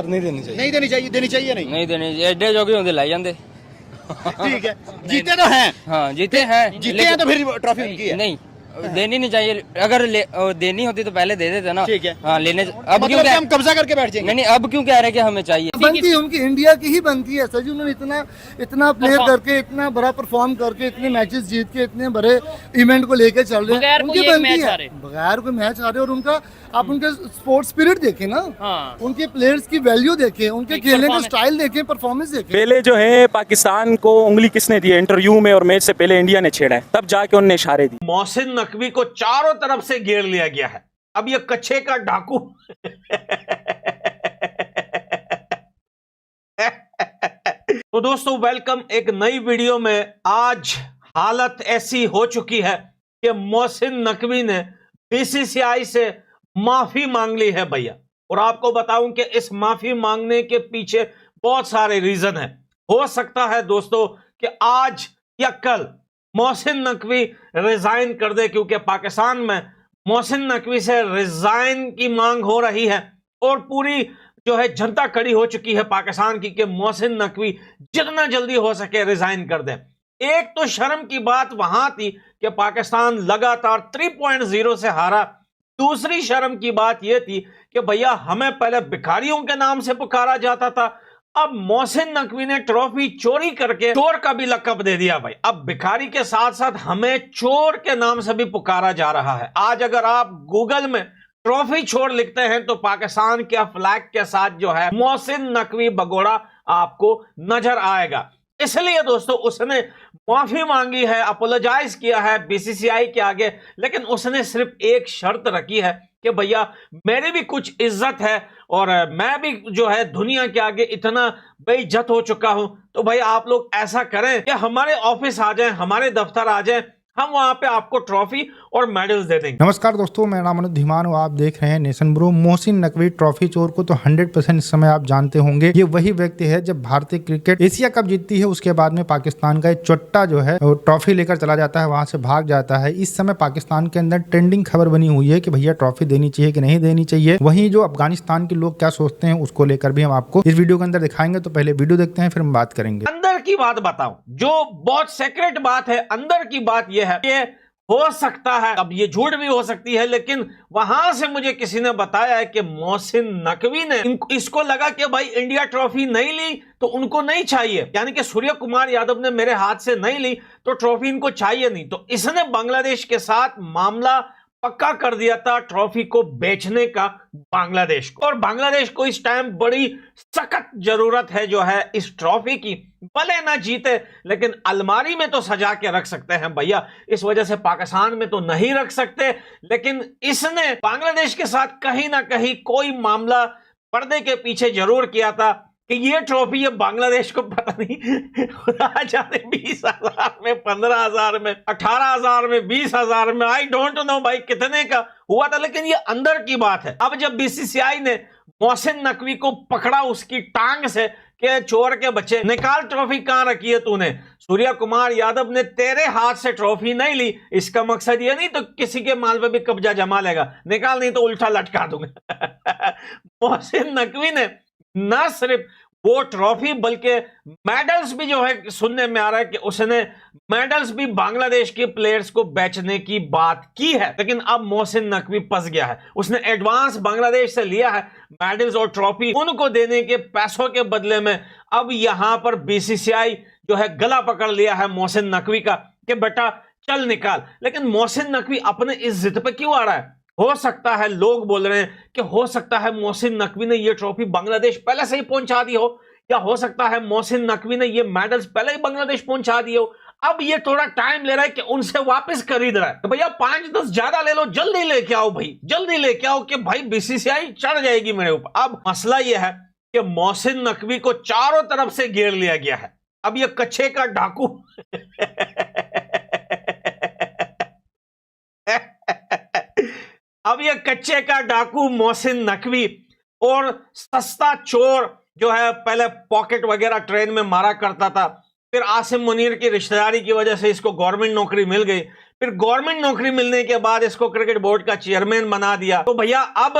नहीं देनी चाहिए। नहीं देनी चाहिए, देनी चाहिए नहीं। नहीं देनी चाहिए, एडे जोगे होंगे लाई जाते। ठीक है, जीते तो हैं। हाँ जीते हैं, जीते हैं तो फिर ट्रॉफी उनकी है। नहीं देनी नहीं चाहिए, अगर देनी होती तो पहले दे देते ना। ठीक है। हाँ लेने अब क्यों मतलब कि हम कब्जा करके बैठ जाएंगे। नहीं अब क्यों कह रहे कि हमें चाहिए। बनती है उनकी, इंडिया की ही बनती है सर जी। उन्होंने इतना प्ले करके, इतना बड़ा परफॉर्म करके, इतने मैचेस जीत के, इतने बड़े इवेंट को लेके चल रहे हैं, उनकी बनती है। बगैर कोई मैच आ रहे। और उनका आप उनके स्पोर्ट्स स्पिरिट देखें ना, उनके प्लेयर्स की वैल्यू देखें, उनके खेलने का स्टाइल देखें, परफॉर्मेंस देखें। पहले जो है पाकिस्तान को उंगली किसने दी है इंटरव्यू में, और मैच से पहले इंडिया ने छेड़ा है, तब जाके उन्होंने इशारे दी। मोहसिन नकवी को चारों तरफ से घेर लिया गया है। अब ये कच्छे का डाकू तो दोस्तों वेलकम एक नई वीडियो में। आज हालत ऐसी हो चुकी है कि मोहसिन नकवी ने बीसीसीआई से माफी मांग ली है भैया। और आपको बताऊं कि इस माफी मांगने के पीछे बहुत सारे रीजन है। हो सकता है दोस्तों कि आज या कल मोहसिन नकवी रिजाइन कर दे, क्योंकि पाकिस्तान में मोहसिन नकवी से रिजाइन की मांग हो रही है और पूरी जो है जनता खड़ी हो चुकी है पाकिस्तान की कि मोहसिन नकवी जितना जल्दी हो सके रिजाइन कर दे। एक तो शर्म की बात वहां थी कि पाकिस्तान लगातार 3.0 से हारा। दूसरी शर्म की बात यह थी कि भैया हमें पहले भिखारियों के नाम से पुकारा जाता था, अब मोहसिन नकवी ने ट्रॉफी चोरी करके चोर का भी लकब दे दिया भाई। अब भिखारी के साथ साथ हमें चोर के नाम से भी पुकारा जा रहा है। आज अगर आप गूगल में ट्रॉफी चोर लिखते हैं तो पाकिस्तान के फ्लैग के साथ जो है मोहसिन नकवी भगोड़ा आपको नजर आएगा। इसलिए दोस्तों उसने माफी मांगी है, अपोलोजाइज किया है बीसीसीआई के आगे, लेकिन उसने सिर्फ एक शर्त रखी है कि भैया मेरी भी कुछ इज्जत है और मैं भी जो है दुनिया के आगे इतना बेइज्जत हो चुका हूं, तो भाई आप लोग ऐसा करें कि हमारे ऑफिस आ जाएं, हमारे दफ्तर आ जाएं, हम वहां पे आपको ट्रॉफी और मेडल्स दे देंगे। नमस्कार दोस्तों, मेरा नाम अनुज धीमान और आप देख रहे हैं nation bro. Mohsin Naqvi trophy चोर को तो 100% इस समय आप जानते होंगे। ये वही व्यक्ति है जब भारतीय क्रिकेट एशिया कप जीतती है उसके बाद में पाकिस्तान का एक चोट्टा जो है वो ट्रॉफी लेकर चला जाता है, वहां से भाग जाता है। इस समय पाकिस्तान के अंदर ट्रेंडिंग खबर बनी हुई है कि भैया ट्रॉफी देनी चाहिए कि नहीं देनी चाहिए। वहीं जो अफगानिस्तान के लोग क्या सोचते हैं उसको लेकर भी हम आपको इस वीडियो के अंदर दिखाएंगे। तो पहले वीडियो देखते हैं फिर हम बात करेंगे। अंदर की बात बताऊं, जो बहुत सीक्रेट बात है, अंदर की बात यह है कि हो सकता है, अब ये झूठ भी हो सकती है, लेकिन वहां से मुझे किसी ने बताया है कि मोहसिन नकवी ने इसको लगा कि भाई इंडिया ट्रॉफी नहीं ली तो उनको नहीं चाहिए, यानी कि सूर्य कुमार यादव ने मेरे हाथ से नहीं ली तो ट्रॉफी इनको चाहिए नहीं। तो इसने बांग्लादेश के साथ मामला पक्का कर दिया था ट्रॉफी को बेचने का बांग्लादेश को। और बांग्लादेश को इस टाइम बड़ी सख्त जरूरत है जो है इस ट्रॉफी की। भले ना जीते लेकिन अलमारी में तो सजा के रख सकते हैं भैया। इस वजह से पाकिस्तान में तो नहीं रख सकते, लेकिन इसने बांग्लादेश के साथ कहीं ना कहीं कोई मामला पर्दे के पीछे जरूर किया था कि ये ट्रॉफी ये बांग्लादेश को पता नहीं आ जाते 20,000 में, 15,000 में, 18,000 में, 20,000 में, आई डोंट नो भाई कितने का हुआ था, लेकिन ये अंदर की बात है। अब जब बीसीसीआई ने मोहसिन नकवी को पकड़ा उसकी टांग से कि चोर के बच्चे निकाल ट्रॉफी कहां रखी है तूने, सूर्य कुमार यादव ने तेरे हाथ से ट्रॉफी नहीं ली, इसका मकसद ये नहीं तो किसी के माल पे भी कब्जा जमा लेगा, निकाल नहीं तो उल्टा लटका दूंगा। मोहसिन नकवी ने न सिर्फ वो ट्रॉफी बल्कि मेडल्स भी जो है सुनने में आ रहा है कि उसने मेडल्स भी बांग्लादेश के प्लेयर्स को बेचने की बात की है। लेकिन अब मोहसिन नकवी फंस गया है। उसने एडवांस बांग्लादेश से लिया है मेडल्स और ट्रॉफी, उनको देने के पैसों के बदले में अब यहां पर बीसीसीआई जो है गला पकड़ लिया है मोहसिन नकवी का कि बेटा चल निकाल। लेकिन मोहसिन नकवी अपने इस जिद पे क्यों आ रहा है? हो सकता है, लोग बोल रहे हैं कि हो सकता है मोहसिन नकवी ने ये ट्रॉफी बांग्लादेश पहले से ही पहुंचा दी हो, या हो सकता है मोहसिन नकवी ने ये मेडल्स पहले ही बांग्लादेश पहुंचा दिए हो। अब ये थोड़ा टाइम ले रहा है कि उनसे वापस खरीद रहा है। तो भैया 5-10 ज्यादा ले लो, जल्दी लेके आओ भाई, जल्दी लेके आओ कि भाई बीसीसीआई चढ़ जाएगी मेरे ऊपर। अब मसला यह है कि मोहसिन नकवी को चारों तरफ से घेर लिया गया है। अब ये कच्छे का डाकू अब ये कच्चे का डाकू मोहसिन नकवी और सस्ता चोर जो है पहले पॉकेट वगैरह ट्रेन में मारा करता था, फिर आसिम मुनीर की रिश्तेदारी की वजह से इसको गवर्नमेंट नौकरी मिल गई, फिर गवर्नमेंट नौकरी मिलने के बाद इसको क्रिकेट बोर्ड का चेयरमैन बना दिया। तो भैया अब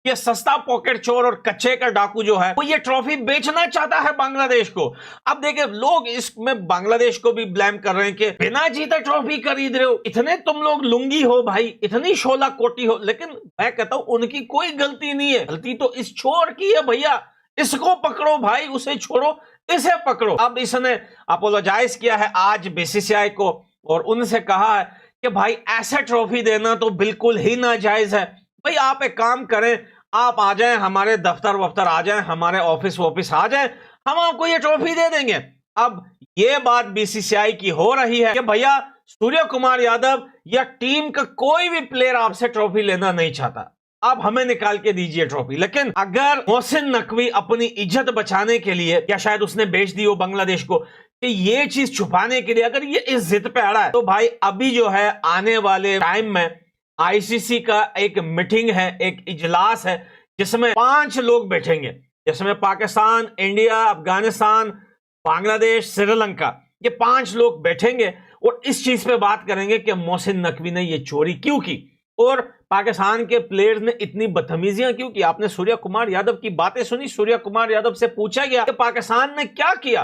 ये सस्ता पॉकेट चोर और कच्चे का डाकू जो है वो ये ट्रॉफी बेचना चाहता है बांग्लादेश को। अब देखिए लोग इसमें बांग्लादेश को भी ब्लेम कर रहे हैं कि बिना जीते ट्रॉफी खरीद रहे हो, इतने तुम लोग लुंगी हो भाई, इतनी 16 कोटी हो। लेकिन मैं कहता हूं उनकी कोई गलती नहीं है, गलती तो इस चोर की है भैया। इसको पकड़ो भाई, उसे छोड़ो, इसे पकड़ो। अब इसने अपोलोजाइज किया है आज बीसीसीआई को और उनसे कहा है कि भाई ऐसे ट्रॉफी देना तो बिल्कुल ही नाजायज है। भाई आप एक काम करें, आप आ जाएं हमारे दफ्तर वफ्तर आ जाएं, हमारे ऑफिस आ जाएं, हम आपको ये ट्रॉफी दे देंगे। अब ये बात बीसीसीआई की हो रही है कि भैया सूर्य कुमार यादव या टीम का कोई भी प्लेयर आपसे ट्रॉफी लेना नहीं चाहता, आप हमें निकाल के दीजिए ट्रॉफी। लेकिन अगर मोहसिन नकवी अपनी इज्जत बचाने के लिए, या शायद उसने बेच दी हो बांग्लादेश को, कि ये चीज छुपाने के लिए अगर ये इस जिद पे अड़ा है, तो भाई अभी जो है आने वाले टाइम में आईसीसी का एक मीटिंग है, एक इजलास है जिसमें 5 लोग बैठेंगे, जिसमें पाकिस्तान, इंडिया, अफगानिस्तान, बांग्लादेश, श्रीलंका, ये 5 लोग बैठेंगे और इस चीज पे बात करेंगे कि मोहसिन नकवी ने ये चोरी क्यों की और पाकिस्तान के प्लेयर्स ने इतनी बदतमीजियां क्यों की। आपने सूर्य कुमार यादव की बातें सुनी, सूर्य कुमार यादव से पूछा गया कि पाकिस्तान ने क्या किया,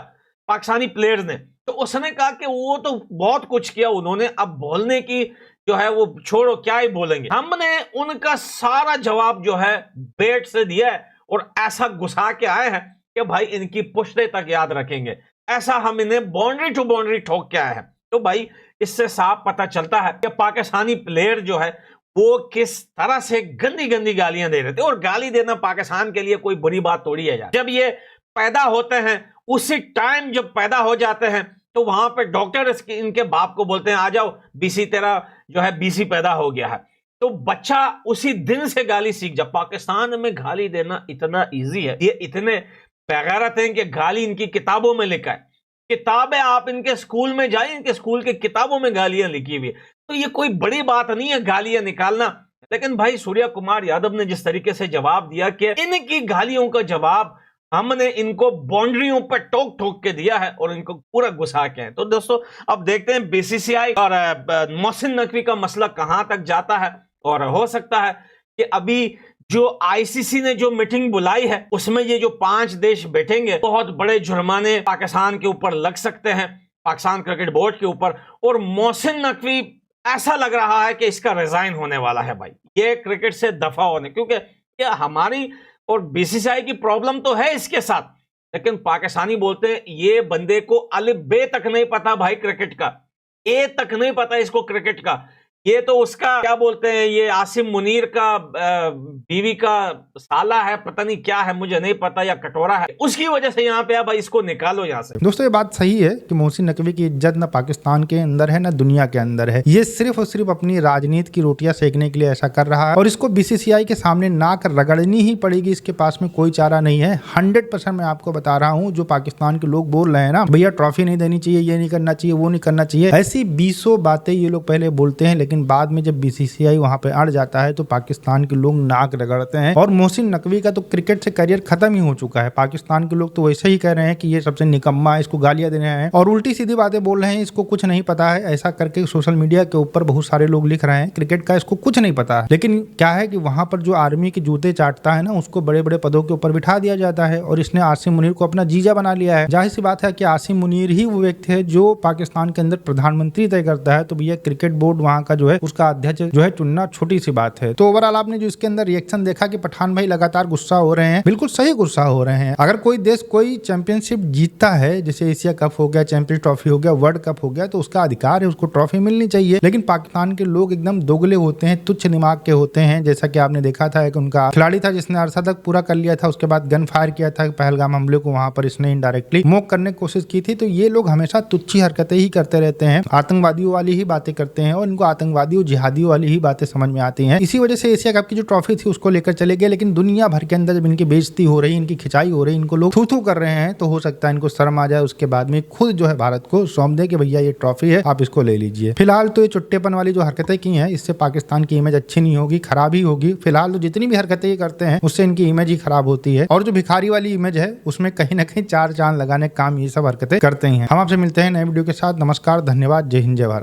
पाकिस्तानी प्लेयर्स ने, तो उसने कहा कि वो तो बहुत कुछ किया उन्होंने, अब बोलने की जो है वो छोड़ो, क्या ही बोलेंगे। हमने उनका सारा जवाब जो है बेट से दिया है और ऐसा घुसा के आए हैं कि भाई इनकी पुश्ते तक याद रखेंगे, ऐसा हम इन्हें बाउंड्री टू बाउंड्री ठोक के आए हैं। तो भाई इससे साफ पता चलता है कि पाकिस्तानी प्लेयर जो है वो किस तरह से गंदी गंदी गालियां दे रहे थे। और गाली देना पाकिस्तान के लिए कोई बुरी बात थोड़ी है यार। जब ये पैदा होते हैं उसी टाइम जब पैदा हो जाते हैं तो वहां पे डॉक्टर इनके बाप को बोलते हैं आ जाओ बीसी, तेरा जो है बीसी पैदा हो गया है। तो बच्चा उसी दिन से गाली सीख जा। पाकिस्तान में गाली देना इतना इजी है, ये इतने बेगैरत हैं कि गाली इनकी किताबों में लिखा है। किताबें आप इनके स्कूल में जाए, इनके स्कूल की किताबों में गालियां लिखी हुई है। तो ये कोई बड़ी बात नहीं है गालियां निकालना। लेकिन भाई सूर्य कुमार यादव ने जिस तरीके से जवाब दिया कि इनकी गालियों का जवाब हमने इनको बाउंड्रियों पर ठोक ठोक के दिया है और इनको पूरा घुसा के है। तो दोस्तों अब देखते हैं बीसीसीआई और मोहसिन नकवी का मसला कहां तक जाता है। और हो सकता है कि अभी जो आईसीसी ने जो मीटिंग बुलाई है उसमें ये जो 5 देश बैठेंगे, बहुत बड़े जुर्माने पाकिस्तान के ऊपर लग सकते हैं, पाकिस्तान क्रिकेट बोर्ड के ऊपर। और मोहसिन नकवी ऐसा लग रहा है कि इसका रिजाइन होने वाला है भाई, ये क्रिकेट से दफा होने, क्योंकि ये हमारी और बीसीसीआई की प्रॉब्लम तो है इसके साथ, लेकिन पाकिस्तानी बोलते हैं ये बंदे को अलिफ बे तक नहीं पता भाई क्रिकेट का, ए तक नहीं पता इसको क्रिकेट का। ये तो उसका क्या बोलते हैं, ये आसिम मुनीर का बीवी का साला है, पता नहीं क्या है, मुझे नहीं पता, या कटोरा है, उसकी वजह से यहाँ पे भाई इसको निकालो यहाँ से। दोस्तों ये बात सही है कि मोहसिन नकवी की इज्जत ना पाकिस्तान के अंदर है ना दुनिया के अंदर है। ये सिर्फ और सिर्फ अपनी राजनीति की रोटियां सेकने के लिए ऐसा कर रहा है और इसको बीसीसीआई के सामने नाक रगड़नी ही पड़ेगी, इसके पास में कोई चारा नहीं है। 100% मैं आपको बता रहा हूँ, जो पाकिस्तान के लोग बोल रहे हैं ना भैया ट्रॉफी नहीं देनी चाहिए, ये नहीं करना चाहिए, वो नहीं करना चाहिए, ऐसी 20 बातें ये लोग पहले बोलते हैं, लेकिन बाद में जब बीसीसीआई वहां पे अड़ जाता है तो पाकिस्तान के लोग नाक रगड़ते हैं। और मोहसिन नकवी का तो क्रिकेट से करियर खत्म ही हो चुका है। पाकिस्तान के लोग तो वैसे ही कह रहे हैं कि ये सबसे निकम्मा है, इसको गालियां दे रहे हैं और उल्टी सीधी बातें बोल रहे हैं, इसको कुछ नहीं पता है, ऐसा करके सोशल मीडिया के ऊपर बहुत सारे लोग लिख रहे हैं क्रिकेट का इसको कुछ नहीं पता है। लेकिन क्या है कि वहां पर जो आर्मी के जूते चाटता है ना, उसको बड़े बड़े पदों के ऊपर बिठा दिया जाता है और इसने आसिम मुनीर को अपना जीजा बना लिया है। जाहिर सी बात है कि आसिम मुनीर ही वो व्यक्ति है जो पाकिस्तान के अंदर प्रधानमंत्री तय करता है, तो भैया क्रिकेट बोर्ड वहां का जो है उसका अध्यक्ष जो है चुनना छोटी सी बात है। तो ओवरऑल आपने जो इसके अंदर रिएक्शन देखा कि पठान भाई लगातार गुस्सा हो रहे हैं, बिल्कुल सही गुस्सा हो रहे हैं। अगर कोई देश कोई चैंपियनशिप जीतता है, जैसे एशिया कप हो गया, चैंपियंस ट्रॉफी हो गया, वर्ल्ड कप हो गया, तो उसका अधिकार है, उसको ट्रॉफी मिलनी चाहिए। लेकिन पाकिस्तान के लोग एकदम दोगले होते हैं, तुच्छ दिमाग के होते हैं। जैसा कि आपने देखा था कि उनका खिलाड़ी था जिसने अर्धशतक पूरा कर लिया था, उसके बाद गन फायर किया था पहलगाम हमले को, वहां पर इसने इनडायरेक्टली मोक करने की कोशिश की थी। तो ये लोग हमेशा तुच्छी हरकतें ही करते रहते हैं, आतंकवादियों वाली ही बातें करते हैं और इनको आतंकवादियों जिहादियों वाली ही बातें समझ में आती हैं। इसी वजह से एशिया कप की जो ट्रॉफी थी उसको लेकर चले गए। लेकिन दुनिया भर के अंदर जब इनकी बेइज्जती हो रही, इनकी खिंचाई हो रही, इनको लोग थू-थू कर रहे हैं, तो हो सकता है इनको शर्म आ जाए, उसके बाद में खुद जो है भारत को सौंप दे कि भैया ये ट्रॉफी है, आप इसको ले लीजिए। फिलहाल तो ये चुट्टेपन वाली जो हरकतें की हैं, इससे पाकिस्तान की इमेज अच्छी नहीं होगी, खराब ही होगी। फिलहाल तो जितनी भी हरकतें ये करते हैं उससे इनकी इमेज ही खराब होती है और जो भिखारी वाली इमेज है उसमें कहीं ना कहीं 4 चांद लगाने का काम ये सब हरकतें करते हैं। हम आपसे मिलते हैं नए वीडियो के साथ। नमस्कार, धन्यवाद, जय हिंद, जय भारत।